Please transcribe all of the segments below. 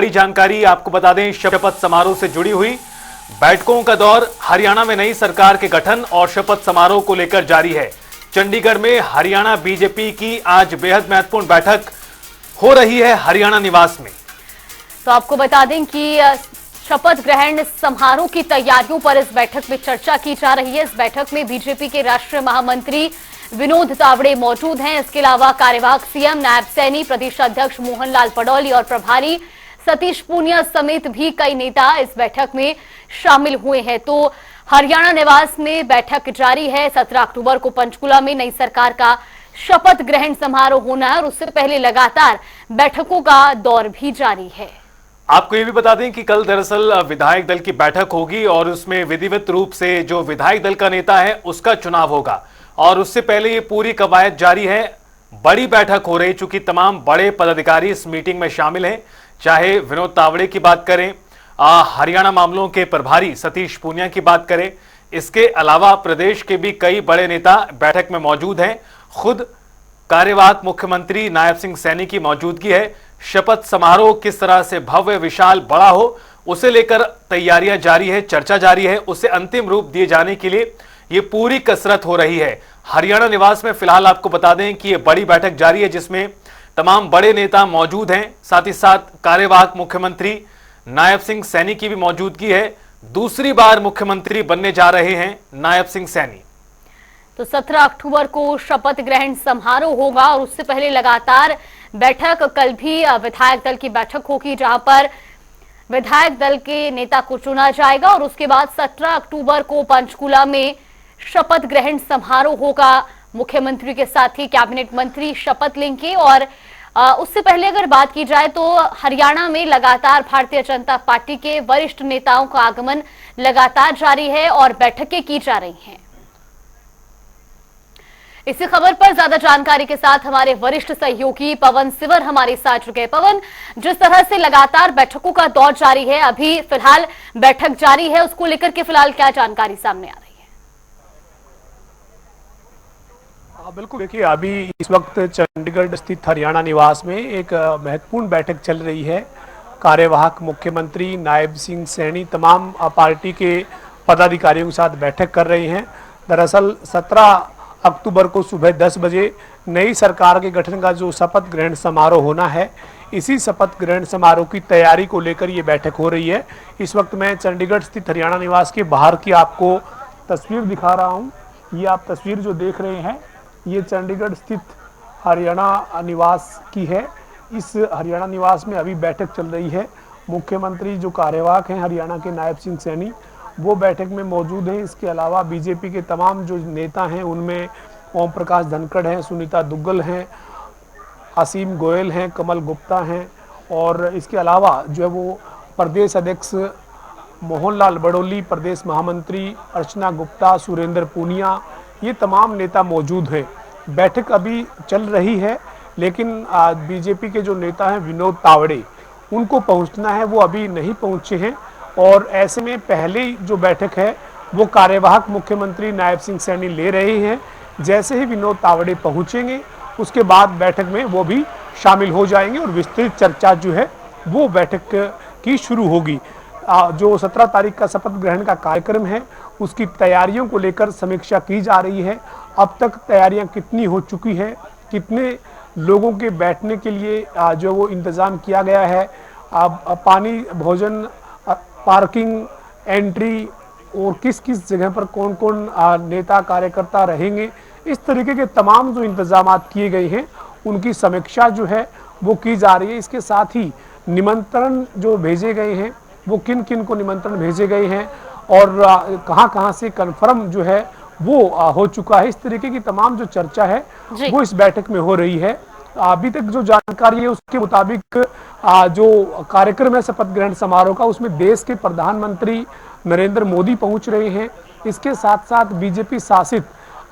बड़ी जानकारी आपको बता दें, शपथ समारोह से जुड़ी हुई बैठकों का दौर हरियाणा में नई सरकार के गठन और शपथ समारोह को लेकर जारी है। चंडीगढ़ में हरियाणा बीजेपी की आज बेहद महत्वपूर्ण बैठक हो रही है हरियाणा निवास में। तो आपको बता दें कि शपथ ग्रहण समारोह की तैयारियों पर इस बैठक में चर्चा की जा रही है। इस बैठक में बीजेपी के राष्ट्रीय महामंत्री विनोद तावड़े मौजूद हैं। इसके अलावा कार्यवाहक सीएम, नायब सैनी, प्रदेश अध्यक्ष मोहनलाल पडौली और प्रभारी सतीश पूनिया समेत भी कई नेता इस बैठक में शामिल हुए हैं। तो हरियाणा निवास में बैठक जारी है। 17 अक्टूबर को पंचकुला में नई सरकार का शपथ ग्रहण समारोह होना है और उससे पहले लगातार बैठकों का दौर भी जारी है। आपको ये भी बता दें कि कल दरअसल विधायक दल की बैठक होगी और उसमें विधिवत रूप से जो विधायक दल का नेता है उसका चुनाव होगा और उससे पहले ये पूरी कवायद जारी है। बड़ी बैठक हो रही, चूंकि तमाम बड़े पदाधिकारी इस मीटिंग में शामिल हैं। चाहे विनोद तावड़े की बात करें, हरियाणा मामलों के प्रभारी सतीश पूनिया की बात करें, इसके अलावा प्रदेश के भी कई बड़े नेता बैठक में मौजूद हैं। खुद कार्यवाहक मुख्यमंत्री नायब सिंह सैनी की मौजूदगी है। शपथ समारोह किस तरह से भव्य, विशाल, बड़ा हो, उसे लेकर तैयारियां जारी है, चर्चा जारी है। उसे अंतिम रूप दिए जाने के लिए ये पूरी कसरत हो रही है। हरियाणा निवास में फिलहाल आपको बता दें कि ये बड़ी बैठक जारी है जिसमें तमाम बड़े नेता मौजूद हैं। साथ ही साथ कार्यवाहक मुख्यमंत्री नायब सिंह सैनी की भी मौजूदगी है। दूसरी बार मुख्यमंत्री बनने जा रहे हैं नायब सिंह सैनी। तो 17 अक्टूबर को शपथ ग्रहण समारोह होगा और उससे पहले लगातार बैठक, कल भी विधायक दल की बैठक होगी जहां पर विधायक दल के नेता को चुना जाएगा और उसके बाद 17 अक्टूबर को पंचकुला में शपथ ग्रहण समारोह होगा। मुख्यमंत्री के साथ ही कैबिनेट मंत्री शपथ लेंगे और उससे पहले अगर बात की जाए तो हरियाणा में लगातार भारतीय जनता पार्टी के वरिष्ठ नेताओं का आगमन लगातार जारी है और बैठकें की जा रही हैं। इसी खबर पर ज्यादा जानकारी के साथ हमारे वरिष्ठ सहयोगी पवन सिवर हमारे साथ जुड़ गए। पवन, जिस तरह से लगातार बैठकों का दौर जारी है, अभी फिलहाल बैठक जारी है, उसको लेकर के फिलहाल क्या जानकारी सामने आ रही है? बिल्कुल, देखिए अभी इस वक्त चंडीगढ़ स्थित हरियाणा निवास में एक महत्वपूर्ण बैठक चल रही है। कार्यवाहक मुख्यमंत्री नायब सिंह सैनी तमाम पार्टी के पदाधिकारियों के साथ बैठक कर रहे हैं। दरअसल 17 अक्टूबर को सुबह 10 बजे नई सरकार के गठन का जो शपथ ग्रहण समारोह होना है, इसी शपथ ग्रहण समारोह की तैयारी को लेकर ये बैठक हो रही है। इस वक्त मैं चंडीगढ़ स्थित हरियाणा निवास के बाहर की आपको तस्वीर दिखा रहा हूँ। ये आप तस्वीर जो देख रहे हैं, ये चंडीगढ़ स्थित हरियाणा निवास की है। इस हरियाणा निवास में अभी बैठक चल रही है। मुख्यमंत्री जो कार्यवाहक हैं हरियाणा के नायब सिंह सैनी, वो बैठक में मौजूद हैं। इसके अलावा बीजेपी के तमाम जो नेता हैं उनमें ओम प्रकाश धनखड़ हैं, सुनीता दुग्गल हैं, असीम गोयल हैं, कमल गुप्ता हैं और इसके अलावा जो है वो प्रदेश अध्यक्ष मोहनलाल पडौली, प्रदेश महामंत्री अर्चना गुप्ता, सुरेंद्र पूनिया, ये तमाम नेता मौजूद हैं। बैठक अभी चल रही है लेकिन बीजेपी के जो नेता हैं विनोद तावड़े, उनको पहुंचना है, वो अभी नहीं पहुंचे हैं और ऐसे में पहले जो बैठक है वो कार्यवाहक मुख्यमंत्री नायब सिंह सैनी ले रहे हैं। जैसे ही विनोद तावड़े पहुंचेंगे उसके बाद बैठक में वो भी शामिल हो जाएंगे और विस्तृत चर्चा जो है वो बैठक की शुरू होगी। जो 17 तारीख का शपथ ग्रहण का कार्यक्रम है उसकी तैयारियों को लेकर समीक्षा की जा रही है। अब तक तैयारियां कितनी हो चुकी है, कितने लोगों के बैठने के लिए जो वो इंतज़ाम किया गया है, पानी, भोजन, पार्किंग, एंट्री और किस किस जगह पर कौन कौन नेता कार्यकर्ता रहेंगे, इस तरीके के तमाम जो इंतजाम किए गए हैं उनकी समीक्षा जो है वो की जा रही है। इसके साथ ही निमंत्रण जो भेजे गए हैं वो किन किन को निमंत्रण भेजे गए हैं और कहां कहां से कन्फर्म जो है वो हो चुका है, इस तरीके की तमाम जो चर्चा है वो इस बैठक में हो रही है। अभी तक जो जानकारी है उसके मुताबिक जो कार्यक्रम है शपथ ग्रहण समारोह का, उसमें देश के प्रधानमंत्री नरेंद्र मोदी पहुंच रहे हैं। इसके साथ साथ बीजेपी शासित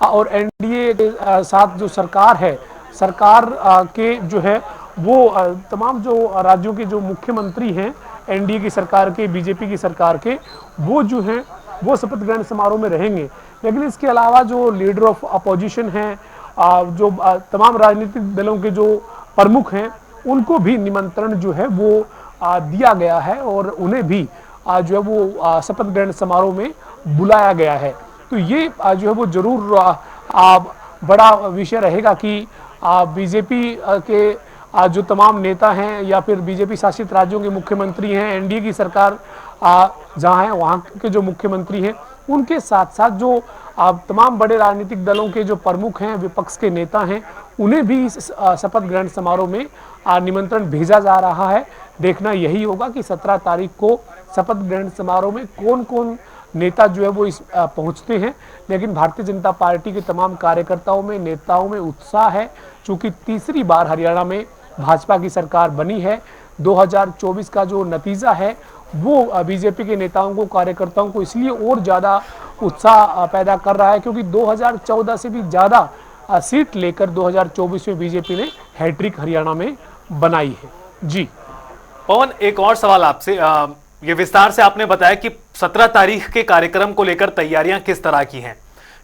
और एनडीए के साथ जो सरकार है, सरकार के जो है वो तमाम जो राज्यों के जो मुख्यमंत्री हैं एनडीए की सरकार के, बीजेपी की सरकार के, वो जो हैं वो शपथ ग्रहण समारोह में रहेंगे। लेकिन इसके अलावा जो लीडर ऑफ अपोजिशन हैं, जो तमाम राजनीतिक दलों के जो प्रमुख हैं, उनको भी निमंत्रण जो है वो दिया गया है और उन्हें भी जो है वो शपथ ग्रहण समारोह में बुलाया गया है। तो ये जो है वो जरूर बड़ा विषय रहेगा कि बीजेपी के जो तमाम नेता हैं या फिर बीजेपी शासित राज्यों के मुख्यमंत्री हैं, एनडीए की सरकार जहां है वहां के जो मुख्यमंत्री हैं, उनके साथ साथ जो तमाम बड़े राजनीतिक दलों के जो प्रमुख हैं, विपक्ष के नेता हैं, उन्हें भी इस शपथ ग्रहण समारोह में निमंत्रण भेजा जा रहा है। देखना यही होगा कि 17 तारीख को शपथ ग्रहण समारोह में कौन कौन नेता जो है वो इस पहुंचते हैं। लेकिन भारतीय जनता पार्टी के तमाम कार्यकर्ताओं में, नेताओं में उत्साह है, चूंकि तीसरी बार हरियाणा में भाजपा की सरकार बनी है। 2024 का जो नतीजा है वो बीजेपी के नेताओं को, कार्यकर्ताओं को इसलिए और ज़्यादा उत्साह पैदा कर रहा है क्योंकि 2014 से भी ज़्यादा सीट लेकर 2024 में बीजेपी ने हैट्रिक हरियाणा में बनाई है। जी पवन, एक और सवाल आपसे। ये विस्तार से आपने बताया कि 17 तारीख के कार्यक्रम को लेकर तैयारियां किस तरह की हैं।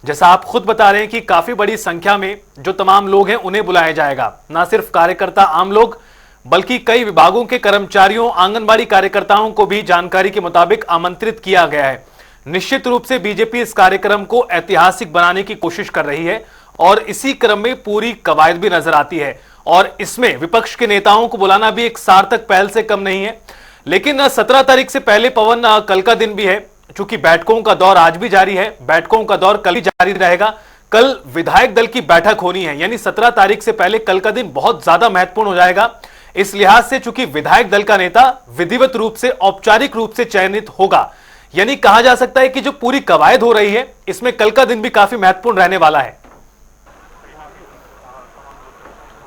जैसा आप खुद बता रहे हैं कि काफी बड़ी संख्या में जो तमाम लोग हैं उन्हें बुलाया जाएगा, ना सिर्फ कार्यकर्ता आम लोग बल्कि कई विभागों के कर्मचारियों, आंगनबाड़ी कार्यकर्ताओं को भी जानकारी के मुताबिक आमंत्रित किया गया है। निश्चित रूप से बीजेपी इस कार्यक्रम को ऐतिहासिक बनाने की कोशिश कर रही है और इसी क्रम में पूरी कवायद भी नजर आती है और इसमें विपक्ष के नेताओं को बुलाना भी एक सार्थक पहल से कम नहीं है। लेकिन 17 तारीख से पहले पवन, कल का दिन भी है, चूंकि बैठकों का दौर आज भी जारी है, बैठकों का दौर कल भी जारी रहेगा। कल विधायक दल की बैठक होनी है, यानी 17 तारीख से पहले कल का दिन बहुत ज्यादा महत्वपूर्ण हो जाएगा। इस लिहाज से चूंकि विधायक दल का नेता विधिवत रूप से, औपचारिक रूप से चयनित होगा, यानी कहा जा सकता है कि जो पूरी कवायद हो रही है इसमें कल का दिन भी काफी महत्वपूर्ण रहने वाला है।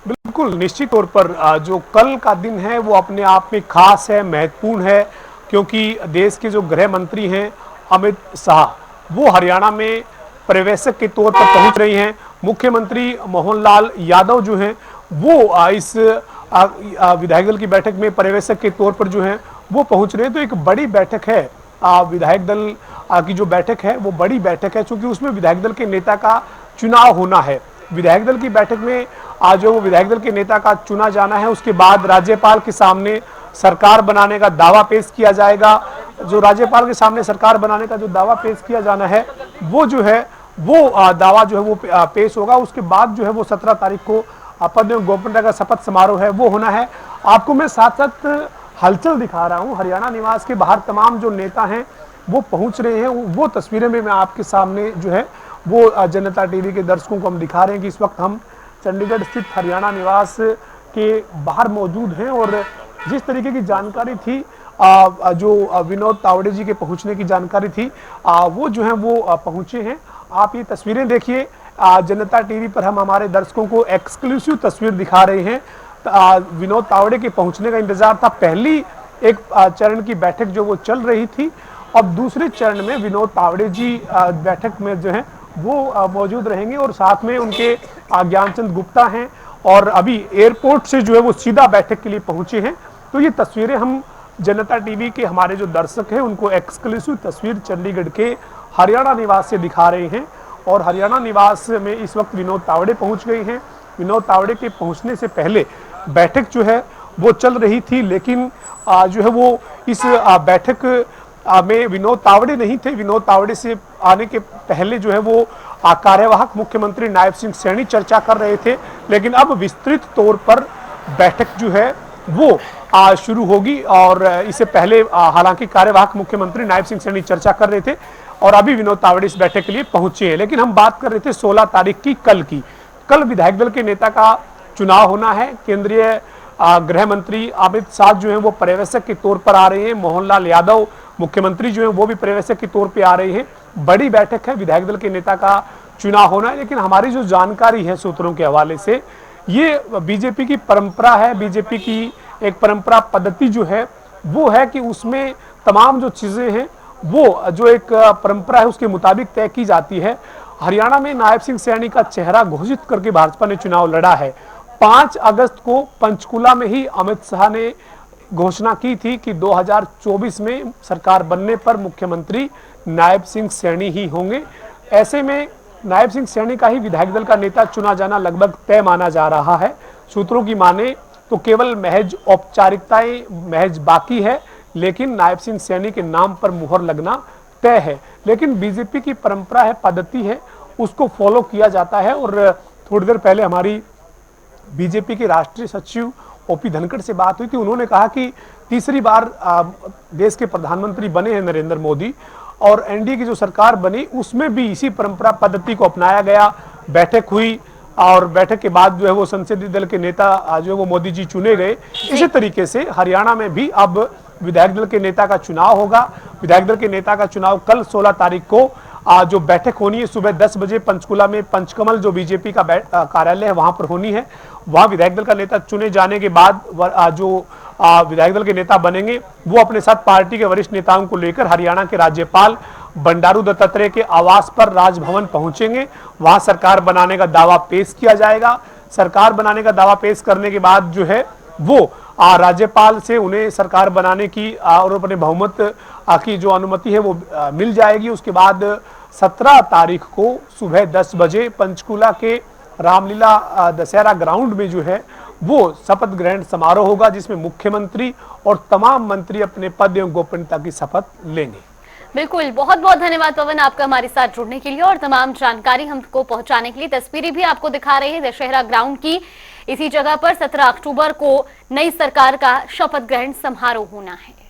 बिल्कुल, निश्चित तौर पर जो कल का दिन है वो अपने आप में खास है, महत्वपूर्ण है, क्योंकि देश के जो गृह मंत्री हैं अमित शाह, वो हरियाणा में पर्यवेक्षक के तौर पर पहुंच रही हैं। मुख्यमंत्री मोहन लाल यादव जो हैं वो इस विधायक दल की बैठक में पर्यवेक्षक के तौर पर जो हैं वो पहुंच रहे हैं। तो एक बड़ी बैठक है, विधायक दल की जो बैठक है वो बड़ी बैठक है, क्योंकि उसमें विधायक दल के नेता का चुनाव होना है। विधायक दल की बैठक में आज जो विधायक दल के नेता का चुना जाना है, उसके बाद राज्यपाल के सामने सरकार बनाने का दावा पेश किया जाएगा। जो राज्यपाल के सामने सरकार बनाने का जो दावा पेश किया जाना है वो जो है वो दावा जो है वो पेश होगा। उसके बाद जो है वो 17 तारीख को पद एवं गोपनीयता का शपथ समारोह है वो होना है। आपको मैं साथ साथ हलचल दिखा रहा हूँ, हरियाणा निवास के बाहर तमाम जो नेता हैं वो पहुंच रहे हैं। वो तस्वीरें में मैं आपके सामने जो है वो जनता टीवी के दर्शकों को हम दिखा रहे हैं कि इस वक्त हम चंडीगढ़ स्थित हरियाणा निवास के बाहर मौजूद हैं और जिस तरीके की जानकारी थी, जो विनोद तावड़े जी के पहुंचने की जानकारी थी, वो जो है वो पहुंचे हैं। आप ये तस्वीरें देखिए, जनता टीवी पर हम हमारे दर्शकों को एक्सक्लूसिव तस्वीर दिखा रहे हैं। विनोद तावड़े के पहुंचने का इंतजार था। पहली एक चरण की बैठक जो वो चल रही थी, और दूसरे चरण में विनोद तावड़े जी बैठक में जो है वो मौजूद रहेंगे और साथ में उनके ज्ञानचंद गुप्ता हैं और अभी एयरपोर्ट से जो है वो सीधा बैठक के लिए पहुंचे हैं। तो ये तस्वीरें हम जनता टीवी के हमारे जो दर्शक हैं उनको एक्सक्लूसिव तस्वीर चंडीगढ़ के हरियाणा निवास से दिखा रहे हैं। और हरियाणा निवास में इस वक्त विनोद तावड़े पहुंच गए हैं। विनोद तावड़े के पहुंचने से पहले बैठक जो है वो चल रही थी, लेकिन जो है वो इस बैठक में विनोद तावड़े नहीं थे। विनोद तावड़े से आने के पहले जो है वो कार्यवाहक मुख्यमंत्री नायब सिंह सैनी चर्चा कर रहे थे, लेकिन अब विस्तृत तौर पर बैठक जो है वो शुरू होगी। और इससे पहले हालांकि कार्यवाहक मुख्यमंत्री नायब सिंह सैनी चर्चा कर रहे थे और अभी विनोद तावड़े इस बैठक के लिए पहुंचे हैं। लेकिन हम बात कर रहे थे 16 तारीख की, कल की। कल विधायक दल के नेता का चुनाव होना है। केंद्रीय गृह मंत्री अमित शाह जो है वो पर्यवेक्षक के तौर पर आ रहे हैं। मोहन लाल यादव मुख्यमंत्री जो है वो भी पर्यवेक्षक के तौर पे आ रहे हैं। बड़ी बैठक है, विधायक दल के नेता का चुनाव होना है। लेकिन हमारी जो जानकारी है सूत्रों के हवाले से, ये बीजेपी की परंपरा है, बीजेपी की एक परंपरा पद्धति जो है वो है कि उसमें तमाम जो चीजें हैं वो जो एक परंपरा है उसके मुताबिक तय की जाती है। हरियाणा में नायब सिंह सैनी का चेहरा घोषित करके भाजपा ने चुनाव लड़ा है। 5 अगस्त को पंचकुला में ही अमित शाह ने घोषणा की थी कि 2024 में सरकार बनने पर मुख्यमंत्री नायब सिंह सैनी ही होंगे। ऐसे में नायब सिंह सैनी का ही विधायक दल का नेता चुना जाना लगभग तय माना जा रहा है। सूत्रों की माने तो केवल महज औपचारिकताएं महज बाकी है, लेकिन नायब सिंह सैनी के नाम पर मुहर लगना तय है। लेकिन बीजेपी की परंपरा है, पद्धति है, उसको फॉलो किया जाता है। और थोड़ी देर पहले हमारी बीजेपी के राष्ट्रीय सचिव ओपी धनखड़ से बात हुई थी। उन्होंने कहा कि तीसरी बार देश के प्रधानमंत्री बने हैं नरेंद्र मोदी, और एनडीए की जो सरकार बनी उसमें भी इसी परंपरा पद्धति को अपनाया गया। बैठक हुई और बैठक के बाद जो है वो संसदीय दल के नेता जो है वो मोदी जी चुने गए। इसी तरीके से हरियाणा में भी अब विधायक दल के नेता का चुनाव होगा। विधायक दल के नेता का चुनाव कल 16 तारीख को जो बैठक होनी है सुबह 10 बजे पंचकुला में पंचकमल जो बीजेपी का कार्यालय है वहां पर होनी है। वहां विधायक दल का नेता चुने जाने के बाद जो विधायक दल के नेता बनेंगे वो अपने साथ पार्टी के वरिष्ठ नेताओं को लेकर हरियाणा के राज्यपाल बंडारू दत्तात्रेय के आवास पर राजभवन पहुंचेंगे। वहां सरकार बनाने का दावा पेश किया जाएगा। सरकार बनाने का दावा पेश करने के बाद जो है वो राज्यपाल से उन्हें सरकार बनाने की और अपने बहुमत की जो अनुमति है वो मिल जाएगी। उसके बाद 17 तारीख को सुबह 10 बजे पंचकुला के रामलीला दशहरा ग्राउंड में जो है वो शपथ ग्रहण समारोह होगा, जिसमें मुख्यमंत्री और तमाम मंत्री अपने पद एवं गोपनीयता की शपथ लेंगे। बिल्कुल, बहुत बहुत धन्यवाद पवन आपका हमारे साथ जुड़ने के लिए और तमाम जानकारी हमको पहुंचाने के लिए। तस्वीरें भी आपको दिखा रही है दशहरा ग्राउंड की। इसी जगह पर 17 अक्टूबर को नई सरकार का शपथ ग्रहण समारोह होना है।